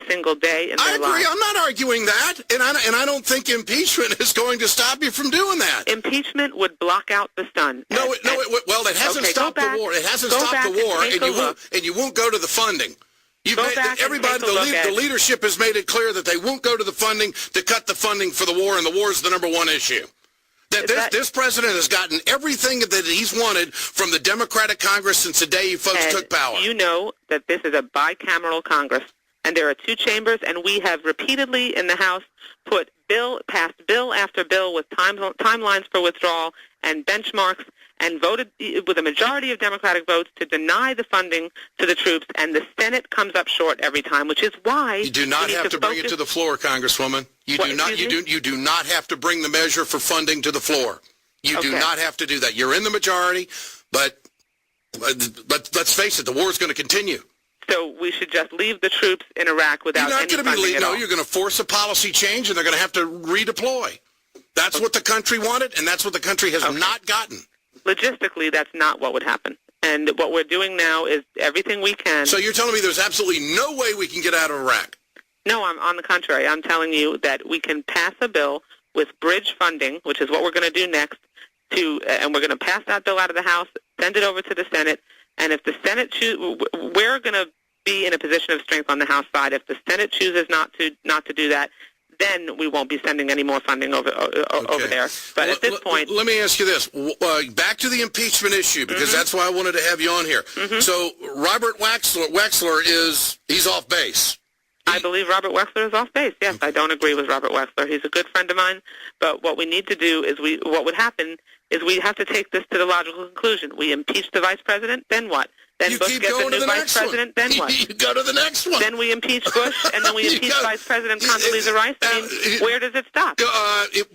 single day in their I agree. lives. I'm not arguing that, and I don't think impeachment is going to stop you from doing that. Impeachment would block out the sun. Well, it hasn't stopped the war. It hasn't stopped the war, and you won't go to the funding. The leadership has made it clear that they won't go to the funding to cut the funding for the war, and the war is the number one issue. This president has gotten everything that he's wanted from the Democratic Congress since the day you folks took power. You know that this is a bicameral Congress, and there are two chambers, and we have repeatedly in the House passed bill after bill with timelines for withdrawal and benchmarks, and voted with a majority of Democratic votes to deny the funding to the troops, and the Senate comes up short every time, which is why you do not have to bring it to the floor, Congresswoman. You do not have to bring the measure for funding to the floor. You do not have to do that. You're in the majority, but let's face it, the war is going to continue. So we should just leave the troops in Iraq without any funding at all. You're going to force a policy change, and they're going to have to redeploy. That's what the country wanted, and that's what the country has not gotten. Logistically, that's not what would happen. And what we're doing now is everything we can. So you're telling me there's absolutely no way we can get out of Iraq? No, I'm on the contrary. I'm telling you that we can pass a bill with bridge funding, which is what we're going to do next, and we're going to pass that bill out of the House, send it over to the Senate, and if the Senate we're going to be in a position of strength on the House side. If the Senate chooses not to do that, then we won't be sending any more funding over there. But at this point... Let me ask you this. Back to the impeachment issue, because that's why I wanted to have you on here. So Robert Wexler he's off base. I believe Robert Wexler is off base. Yes, I don't agree with Robert Wexler. He's a good friend of mine. But what we need to do is what would happen is we have to take this to the logical conclusion. We impeach the vice president, then what? Then Bush gets a new vice president, then what? You go to the next one. Then we impeach Bush, and then we impeach Vice President Condoleezza Rice. I mean, where does it stop?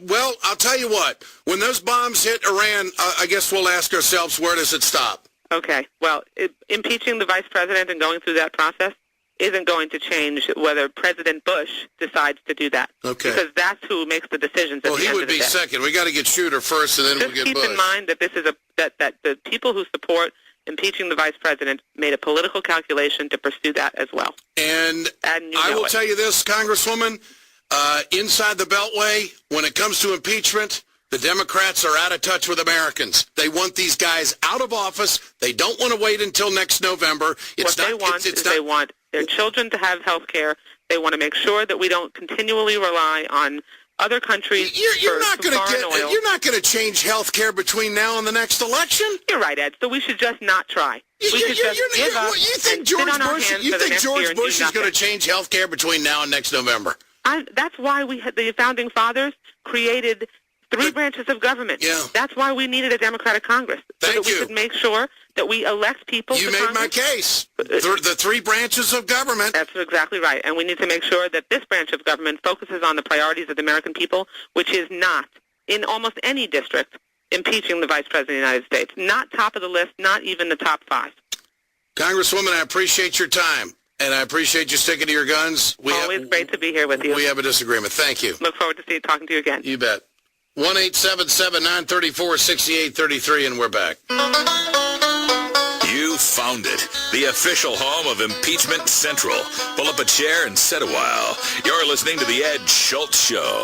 Well, I'll tell you what. When those bombs hit Iran, I guess we'll ask ourselves, where does it stop? Okay. Well, impeaching the vice president and going through that process isn't going to change whether President Bush decides to do that. Okay. Because that's who makes the decisions at the end of the day. Well, he would be second. We got to get Shooter first, and then we'll get Bush. Just keep in mind that this is that the people who support impeaching the vice president made a political calculation to pursue that as well. And I will tell you this, Congresswoman, inside the Beltway, when it comes to impeachment, the Democrats are out of touch with Americans. They want these guys out of office. They don't want to wait until next November. They want their children to have health care. They want to make sure that we don't continually rely on other countries You're not going to change health care between now and the next election. You're right, Ed. So we should just not try. We should just give up You think George Bush is going to change health care between now and next November? That's why the Founding Fathers created 3 branches of government. Yeah. That's why we needed a Democratic Congress. So that we could make sure that we elect people to Congress. You made my case. The 3 branches of government. That's exactly right. And we need to make sure that this branch of government focuses on the priorities of the American people, which is not, in almost any district, impeaching the Vice President of the United States. Not top of the list, not even the top 5. Congresswoman, I appreciate your time. And I appreciate you sticking to your guns. Always great to be here with you. We have a disagreement. Thank you. Look forward to talking to you again. You bet. 1-877-934-6833, and we're back. You found it. The official home of Impeachment Central. Pull up a chair and sit a while. You're listening to The Ed Schultz Show.